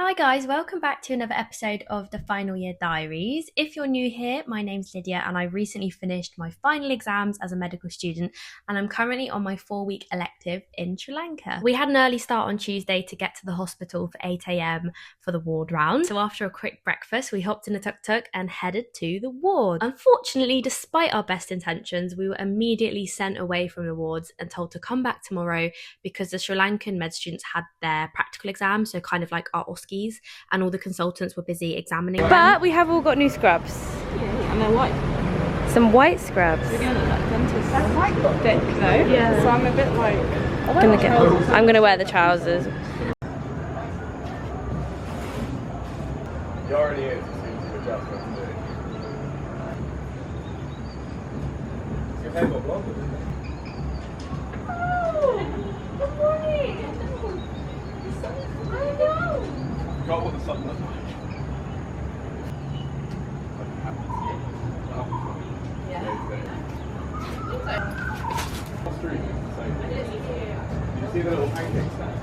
Hi guys, welcome back to another episode of the Final Year Diaries. If you're new here, my name's Lydia and I recently finished my final exams as a medical student and I'm currently on my 4-week elective in Sri Lanka. We had an early start on Tuesday to get to the hospital for 8 a.m. for the ward round. So after a quick breakfast, we hopped in a tuk-tuk and headed to the ward. Unfortunately, despite our best intentions, we were immediately sent away from the wards and told to come back tomorrow because the Sri Lankan med students had their practical exams, so kind of like our OSCEs, and all the consultants were busy examining them. But we have all got new scrubs. Yeah, and they're white. Some white scrubs. We're going to like dentist. That's quite thick though. Yeah. So I'm a bit like... I'm gonna wear the trousers. He already is, just needs to adjust what to do. Is your hair got blonde? Oh, good morning. I know. You got what the sun looks like. Did you see the little pancake stand?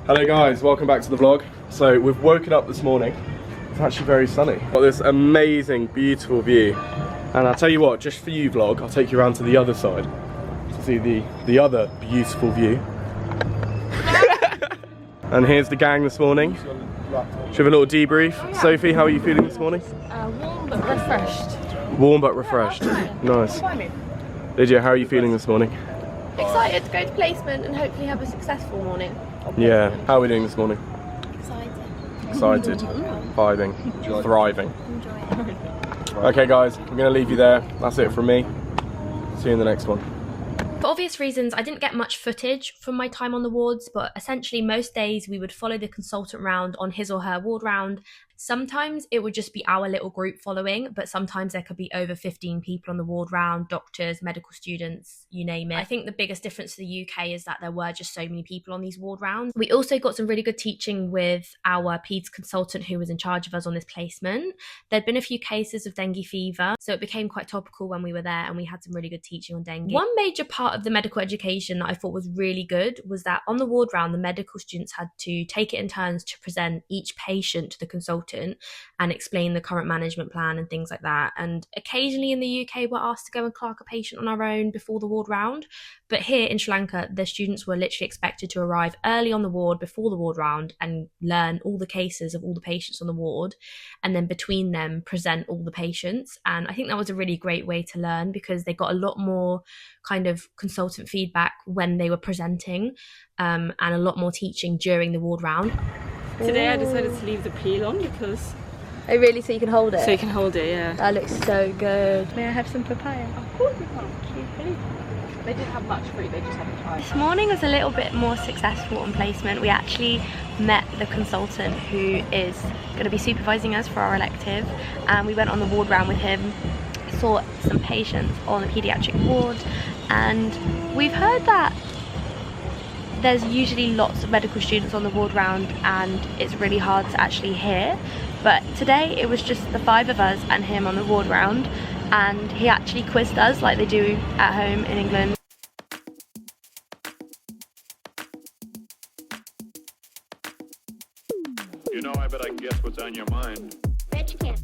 Hello guys, welcome back to the vlog. So we've woken up this morning. It's actually very sunny. Got this amazing, beautiful view. And I'll tell you what, just for you vlog, I'll take you around to the other side to see the other beautiful view. And here's the gang this morning. Should we have a little debrief? Oh, yeah. Sophie, how are you feeling this morning? Warm but refreshed. Warm but refreshed. Nice. Lydia, how are you feeling this morning? Excited to go to placement and hopefully have a successful morning. Yeah. How are we doing this morning? Excited. Excited. Vibing. Thriving. Okay guys, I'm going to leave you there. That's it from me. See you in the next one. For obvious reasons, I didn't get much footage from my time on the wards, but essentially most days we would follow the consultant round on his or her ward round. Sometimes it would just be our little group following, but sometimes there could be over 15 people on the ward round, doctors, medical students, you name it. I think the biggest difference to the UK is that there were just so many people on these ward rounds. We also got some really good teaching with our peds consultant who was in charge of us on this placement. There'd been a few cases of dengue fever, so it became quite topical when we were there and we had some really good teaching on dengue. One major part of the medical education that I thought was really good was that on the ward round, the medical students had to take it in turns to present each patient to the consultant and explain the current management plan and things like that. And occasionally in the UK we're asked to go and clerk a patient on our own before the ward round, but here in Sri Lanka the students were literally expected to arrive early on the ward before the ward round and learn all the cases of all the patients on the ward, and then between them present all the patients. And I think that was a really great way to learn because they got a lot more kind of consultant feedback when they were presenting, and a lot more teaching during the ward round. Today I decided to leave the peel on because... Oh really, so you can hold it? So you can hold it, yeah. That looks so good. May I have some papaya? Of course you can. They didn't have much fruit, they just had papaya. This morning was a little bit more successful on placement. We actually met the consultant who is going to be supervising us for our elective, and we went on the ward round with him, saw some patients on the paediatric ward, and we've heard that there's usually lots of medical students on the ward round and it's really hard to actually hear, but today it was just the 5 of us and him on the ward round, and he actually quizzed us like they do at home in England. You know, I bet I can guess what's on your mind. Rich kid.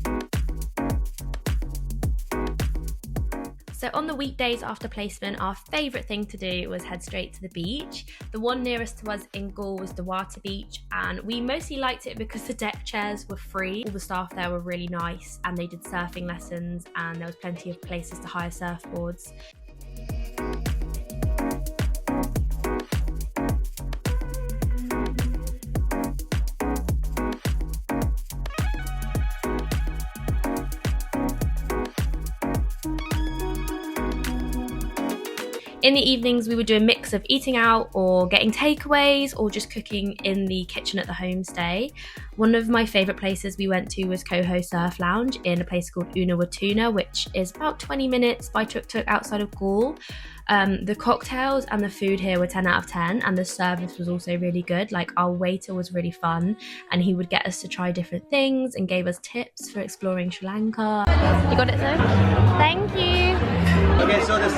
So on the weekdays after placement, our favourite thing to do was head straight to the beach. The one nearest to us in Gaul was the Water Beach, and we mostly liked it because the deck chairs were free. All the staff there were really nice and they did surfing lessons, and there was plenty of places to hire surfboards. In the evenings, we would do a mix of eating out or getting takeaways or just cooking in the kitchen at the homestay. One of my favourite places we went to was Coho Surf Lounge in a place called Unawatuna, which is about 20 minutes by tuk-tuk outside of Gaul. The cocktails and the food here were 10 out of 10, and the service was also really good. Like, our waiter was really fun and he would get us to try different things and gave us tips for exploring Sri Lanka. You got it, Zoe? Thank you. Okay, so this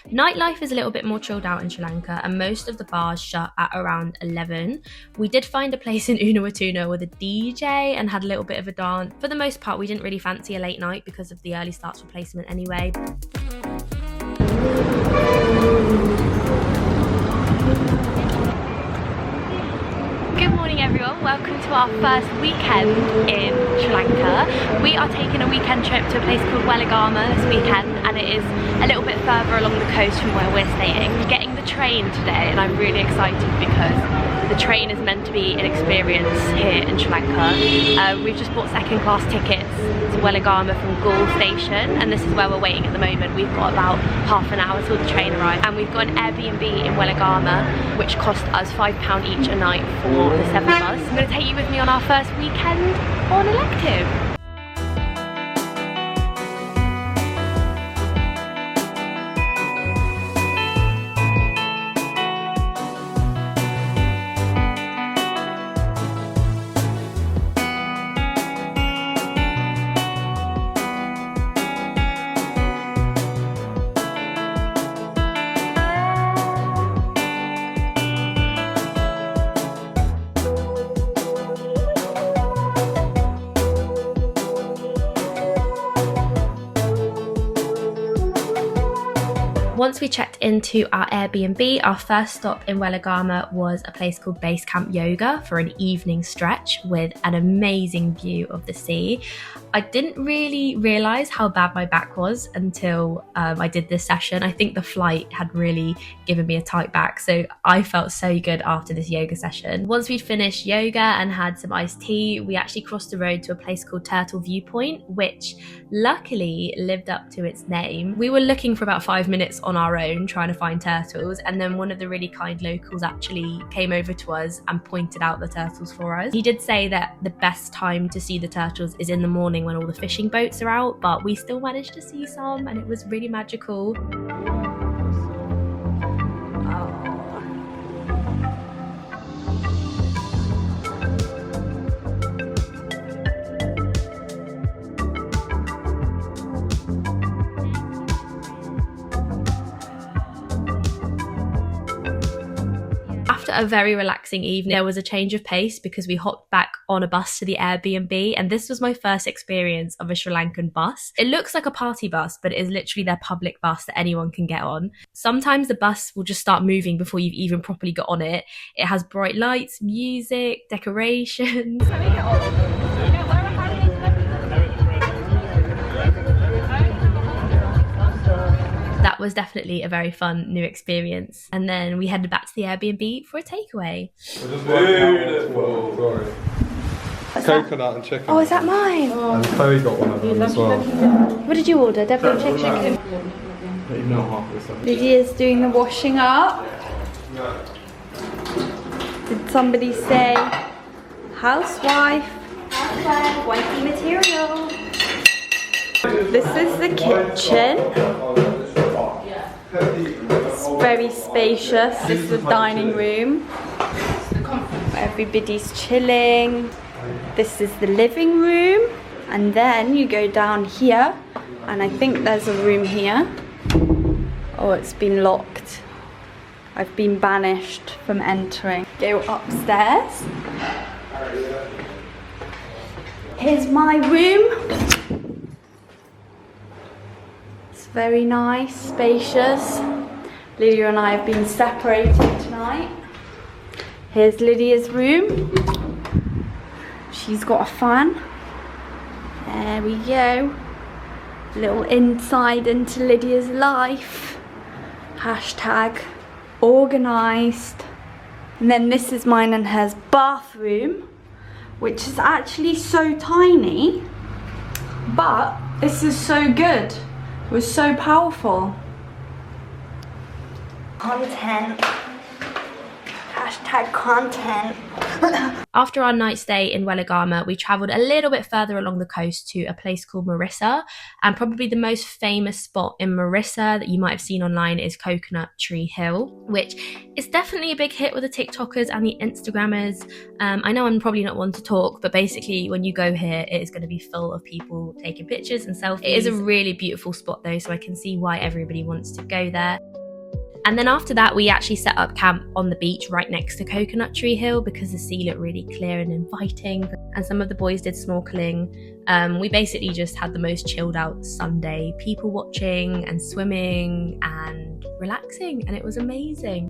Nightlife is a little bit more chilled out in Sri Lanka, and most of the bars shut at around 11. We did find a place in Unawatuna with a DJ and had a little bit of a dance. For the most part, we didn't really fancy a late night because of the early starts for placement anyway. Good morning everyone, welcome to our first weekend in Sri Lanka. We are taking a weekend trip to a place called Weligama this weekend, and it is a little bit further along the coast from where we're staying. We're getting the train today and I'm really excited because the train is meant to be an experience here in Sri Lanka. We've just bought second class tickets to Weligama from Gaul station, and this is where we're waiting at the moment. We've got about half an hour till the train arrives, and we've got an Airbnb in Weligama which cost us £5 each a night for the 7 of us. I'm going to take you with me on our first weekend on elective. Once we checked into our Airbnb, our first stop in Weligama was a place called Base Camp Yoga for an evening stretch with an amazing view of the sea. I didn't really realise how bad my back was until I did this session. I think the flight had really given me a tight back, so I felt so good after this yoga session. Once we'd finished yoga and had some iced tea, we actually crossed the road to a place called Turtle Viewpoint, which luckily lived up to its name. We were looking for about 5 minutes on our own trying to find turtles, and then one of the really kind locals actually came over to us and pointed out the turtles for us. He did say that the best time to see the turtles is in the morning when all the fishing boats are out, but we still managed to see some and it was really magical. After a very relaxing evening, there was a change of pace because we hopped back on a bus to the Airbnb, and this was my first experience of a Sri Lankan bus. It looks like a party bus, but it is literally their public bus that anyone can get on. Sometimes the bus will just start moving before you've even properly got on it. It has bright lights, music, decorations. That was definitely a very fun new experience. And then we headed back to the Airbnb for a takeaway. Beautiful. Coconut and chicken. Oh, is that mine? And Chloe got one of them as well. What did you order? Devil chicken? Lydia's doing the washing up. Did somebody say housewife? Housewife, wifey material. This is the kitchen. It's very spacious. This is the dining room where everybody's chilling. This is the living room, and then you go down here, and I think there's a room here. Oh, it's been locked. I've been banished from entering. Go upstairs. Here's my room. It's very nice, spacious. Lydia and I have been separated tonight. Here's Lydia's room. She's got a fan. There we go. Little insight into Lydia's life. Hashtag organised. And then this is mine and hers bathroom, which is actually so tiny, but this is so good. It was so powerful. Content. hashtag content. After our night stay in Weligama, we travelled a little bit further along the coast to a place called Mirissa, and probably the most famous spot in Mirissa that you might have seen online is Coconut Tree Hill, which is definitely a big hit with the TikTokers and the Instagrammers. I know I'm probably not one to talk, but basically when you go here, it is going to be full of people taking pictures and selfies. It is a really beautiful spot though, so I can see why everybody wants to go there. And then after that, we actually set up camp on the beach right next to Coconut Tree Hill because the sea looked really clear and inviting. And some of the boys did snorkeling. We basically just had the most chilled out Sunday, people watching and swimming and relaxing, and it was amazing.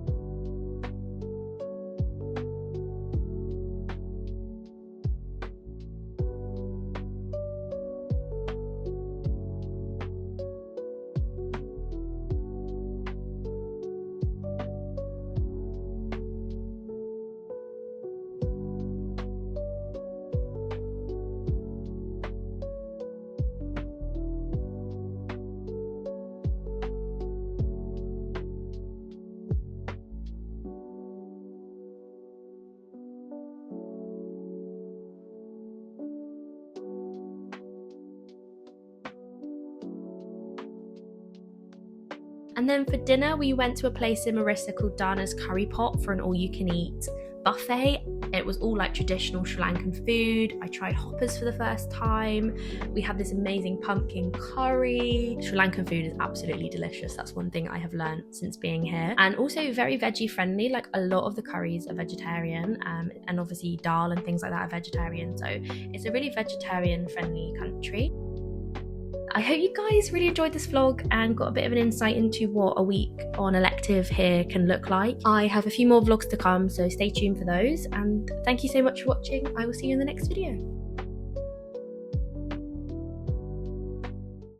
And then for dinner, we went to a place in Mirissa called Dana's Curry Pot for an all-you-can-eat buffet. It was all like traditional Sri Lankan food. I tried hoppers for the first time. We had this amazing pumpkin curry. Sri Lankan food is absolutely delicious. That's one thing I have learned since being here. And also very veggie friendly. Like a lot of the curries are vegetarian, and obviously dal and things like that are vegetarian. So it's a really vegetarian friendly country. I hope you guys really enjoyed this vlog and got a bit of an insight into what a week on elective here can look like. I have a few more vlogs to come, so stay tuned for those, and thank you so much for watching. I will see you in the next video.